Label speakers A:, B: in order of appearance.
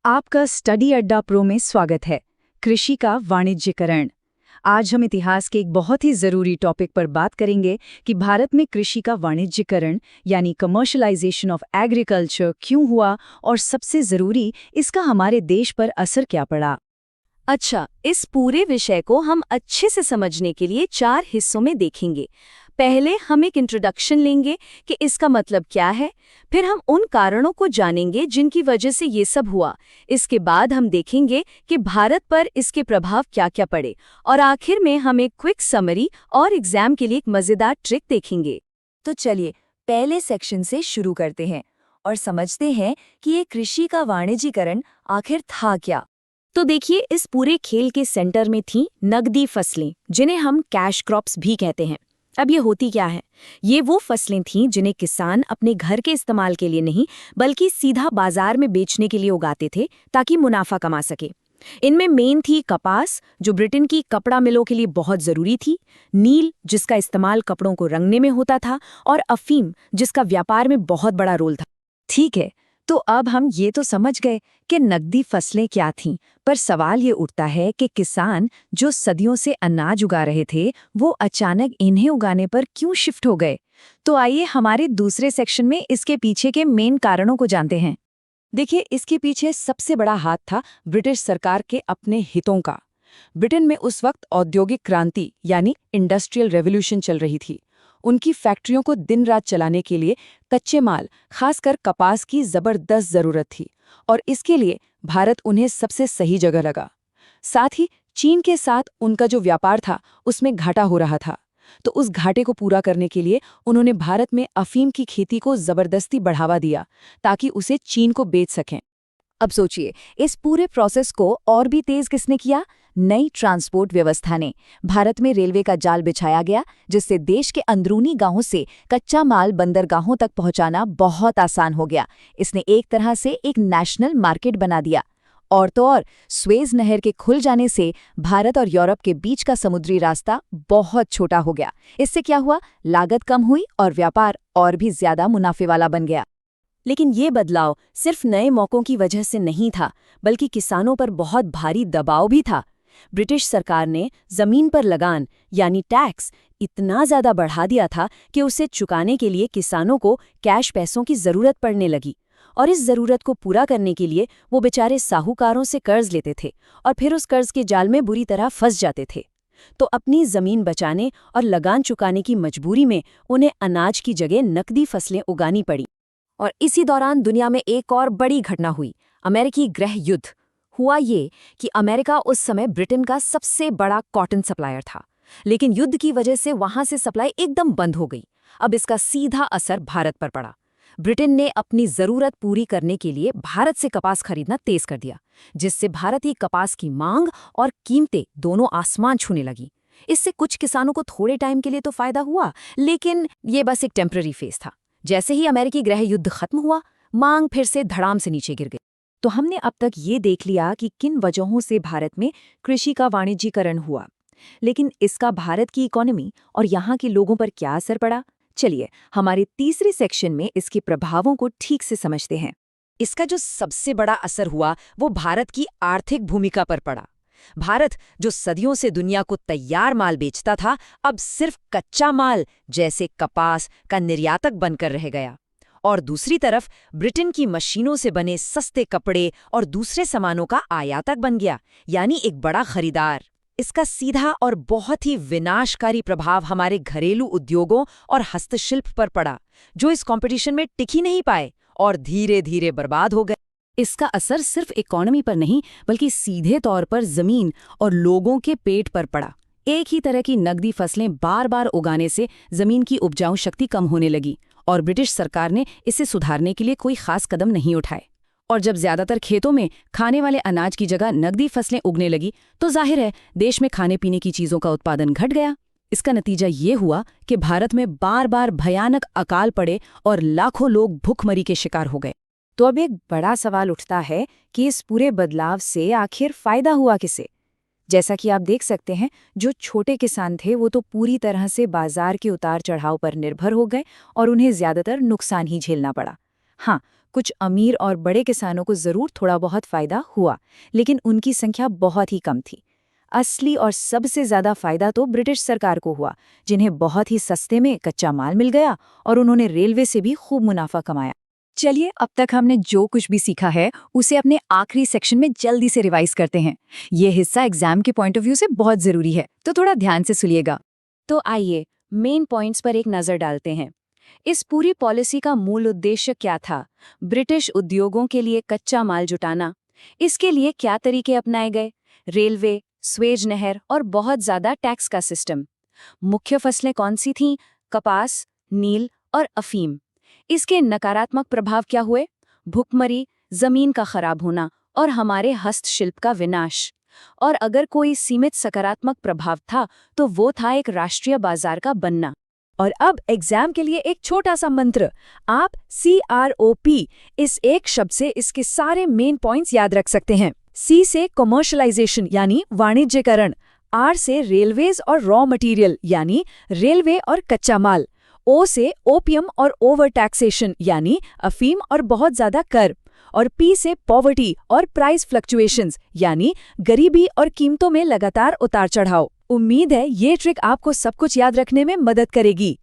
A: आपका स्टडी अड्डा प्रो में स्वागत है। कृषि का वाणिज्यीकरण। आज हम इतिहास के एक बहुत ही ज़रूरी टॉपिक पर बात करेंगे कि भारत में कृषि का वाणिज्यीकरण यानी कमर्शलाइजेशन ऑफ एग्रीकल्चर क्यों हुआ और सबसे ज़रूरी इसका हमारे देश पर असर क्या पड़ा।
B: अच्छा, इस पूरे विषय को हम अच्छे से समझने के लिए 4 हिस्सों में देखेंगे। पहले हम एक इंट्रोडक्शन लेंगे कि इसका मतलब क्या है, फिर हम उन कारणों को जानेंगे जिनकी वजह से ये सब हुआ। इसके बाद हम देखेंगे कि भारत पर इसके प्रभाव क्या-क्या पड़े और आखिर में हम एक क्विक समरी और एग्जाम के लिए एक मज़ेदार ट्रिक देखेंगे।
C: तो चलिए पहले सेक्शन से शुरू करते हैं और समझते हैं कि ये कृषि का वाणिज्यीकरण आखिर था क्या।
B: तो देखिए, इस पूरे खेल के सेंटर में थी नकदी फसलें, जिन्हें हम कैश क्रॉप्स भी कहते हैं। अब ये होती क्या है? ये वो फसलें थीं जिन्हें किसान अपने घर के इस्तेमाल के लिए नहीं बल्कि सीधा बाजार में बेचने के लिए उगाते थे ताकि मुनाफा कमा सके। इनमें मेन थी कपास, जो ब्रिटेन की कपड़ा मिलों के लिए बहुत ज़रूरी थी, नील, जिसका इस्तेमाल कपड़ों को रंगने में होता था, और अफीम, जिसका व्यापार में बहुत बड़ा रोल था।
C: ठीक है, तो अब हम ये तो समझ गए कि नकदी फसलें क्या थीं, पर सवाल ये उठता है कि किसान जो सदियों से अनाज उगा रहे थे वो अचानक इन्हें उगाने पर क्यों शिफ्ट हो गए। तो आइए हमारे दूसरे सेक्शन में इसके पीछे के मेन कारणों को जानते हैं।
A: देखिए, इसके पीछे सबसे बड़ा हाथ था ब्रिटिश सरकार के अपने हितों का। ब्रिटेन में उस वक्त औद्योगिक क्रांति यानी इंडस्ट्रियल रेवोल्यूशन चल रही थी। उनकी फैक्ट्रियों को दिन रात चलाने के लिए कच्चे माल, खासकर कपास की जबरदस्त जरूरत थी और इसके लिए भारत उन्हें सबसे सही जगह लगा। साथ ही चीन के साथ उनका जो व्यापार था उसमें घाटा हो रहा था, तो उस घाटे को पूरा करने के लिए उन्होंने भारत में अफीम की खेती को जबरदस्ती बढ़ावा दिया ताकि उसे चीन को बेच सकें।
C: अब सोचिए, इस पूरे प्रोसेस को और भी तेज किसने किया? नई ट्रांसपोर्ट व्यवस्था ने। भारत में रेलवे का जाल बिछाया गया, जिससे देश के अंदरूनी गांवों से कच्चा माल बंदरगाहों तक पहुंचाना बहुत आसान हो गया। इसने एक तरह से एक नेशनल मार्केट बना दिया। और तो और, स्वेज नहर के खुल जाने से भारत और यूरोप के बीच का समुद्री रास्ता बहुत छोटा हो गया। इससे क्या हुआ? लागत कम हुई और व्यापार और भी ज्यादा मुनाफे वाला बन गया।
B: लेकिन ये बदलाव सिर्फ नए मौकों की वजह से नहीं था, बल्कि किसानों पर बहुत भारी दबाव भी था। ब्रिटिश सरकार ने जमीन पर लगान यानी टैक्स इतना ज्यादा बढ़ा दिया था कि उसे चुकाने के लिए किसानों को कैश पैसों की जरूरत पड़ने लगी। और इस जरूरत को पूरा करने के लिए वो बेचारे साहूकारों से कर्ज लेते थे और फिर उस कर्ज के जाल में बुरी तरह फंस जाते थे। तो अपनी जमीन बचाने और लगान चुकाने की मजबूरी में उन्हें अनाज की जगह नकदी फसलें उगानी पड़ी।
C: और इसी दौरान दुनिया में एक और बड़ी घटना हुई, अमेरिकी गृह युद्ध। हुआ ये कि अमेरिका उस समय ब्रिटेन का सबसे बड़ा कॉटन सप्लायर था, लेकिन युद्ध की वजह से वहां से सप्लाई एकदम बंद हो गई। अब इसका सीधा असर भारत पर पड़ा। ब्रिटेन ने अपनी जरूरत पूरी करने के लिए भारत से कपास खरीदना तेज कर दिया, जिससे भारतीय कपास की मांग और कीमतें दोनों आसमान छूने लगी। इससे कुछ किसानों को थोड़े टाइम के लिए तो फायदा हुआ, लेकिन ये बस एक टेम्पररी फेज था। जैसे ही अमेरिकी गृह युद्ध खत्म हुआ, मांग फिर से धड़ाम से नीचे गिर गई। तो हमने अब तक ये देख लिया कि किन वजहों से भारत में कृषि का वाणिज्यीकरण हुआ, लेकिन इसका भारत की इकोनॉमी और यहाँ के लोगों पर क्या असर पड़ा। चलिए हमारे तीसरे सेक्शन में इसके प्रभावों को ठीक से समझते हैं।
A: इसका जो सबसे बड़ा असर हुआ वो भारत की आर्थिक भूमिका पर पड़ा। भारत, जो सदियों से दुनिया को तैयार माल बेचता था, अब सिर्फ कच्चा माल जैसे कपास का निर्यातक बनकर रह गया। और दूसरी तरफ ब्रिटेन की मशीनों से बने सस्ते कपड़े और दूसरे सामानों का आयातक बन गया, यानी एक बड़ा खरीदार। इसका सीधा और बहुत ही विनाशकारी प्रभाव हमारे घरेलू उद्योगों और हस्तशिल्प पर पड़ा, जो इस कंपटीशन में टिक ही नहीं पाए और धीरे धीरे बर्बाद हो गए।
B: इसका असर सिर्फ इकोनॉमी पर नहीं बल्कि सीधे तौर पर जमीन और लोगों के पेट पर पड़ा। एक ही तरह की नकदी फसलें बार बार उगाने से जमीन की उपजाऊ शक्ति कम होने लगी और ब्रिटिश सरकार ने इसे सुधारने के लिए कोई खास कदम नहीं उठाए। और जब ज्यादातर खेतों में खाने वाले अनाज की जगह नकदी फसलें उगने लगी, तो जाहिर है देश में खाने पीने की चीजों का उत्पादन घट गया। इसका नतीजा ये हुआ कि भारत में बार बार भयानक अकाल पड़े और लाखों लोग भूखमरी के शिकार हो गए।
C: तो अब एक बड़ा सवाल उठता है कि इस पूरे बदलाव से आखिर फायदा हुआ किसे। जैसा कि आप देख सकते हैं, जो छोटे किसान थे वो तो पूरी तरह से बाजार के उतार चढ़ाव पर निर्भर हो गए और उन्हें ज्यादातर नुकसान ही झेलना पड़ा। हाँ,
B: कुछ अमीर और बड़े किसानों को ज़रूर थोड़ा बहुत फ़ायदा हुआ, लेकिन उनकी संख्या बहुत ही कम थी। असली और सबसे ज़्यादा फ़ायदा तो ब्रिटिश सरकार को हुआ, जिन्हें बहुत ही सस्ते में कच्चा माल मिल गया और उन्होंने रेलवे से भी खूब मुनाफा कमाया।
C: चलिए, अब तक हमने जो कुछ भी सीखा है उसे अपने आखिरी सेक्शन में जल्दी से रिवाइज करते हैं। ये हिस्सा एग्जाम के पॉइंट ऑफ व्यू से बहुत जरूरी है, तो थोड़ा ध्यान से सुनिएगा। तो आइए मेन पॉइंट्स पर एक नज़र डालते हैं। इस पूरी पॉलिसी का मूल उद्देश्य क्या था? ब्रिटिश उद्योगों के लिए कच्चा माल जुटाना। इसके लिए क्या तरीके अपनाए गए? रेलवे, स्वेज नहर और बहुत ज़्यादा टैक्स का सिस्टम। मुख्य फसलें कौन सी थीं? कपास, नील और अफीम। इसके नकारात्मक प्रभाव क्या हुए? भुखमरी, जमीन का खराब होना और हमारे हस्तशिल्प का विनाश। और अगर कोई सीमित सकारात्मक प्रभाव था तो वो था एक राष्ट्रीय बाजार का बनना।
B: और अब एग्जाम के लिए एक छोटा सा मंत्र। आप CROP इस एक शब्द से इसके सारे मेन पॉइंट्स याद रख सकते हैं। C से कमर्शलाइजेशन यानी वाणिज्यकरण, R से रेलवेज और रॉ मटेरियल यानी रेलवे और कच्चा माल, O से ओपियम और ओवर टैक्सेशन यानी अफीम और बहुत ज्यादा कर, और P से पॉवर्टी और प्राइस फ्लक्चुएशंस यानी गरीबी और कीमतों में लगातार उतार चढ़ाव। उम्मीद है ये ट्रिक आपको सब कुछ याद रखने में मदद करेगी।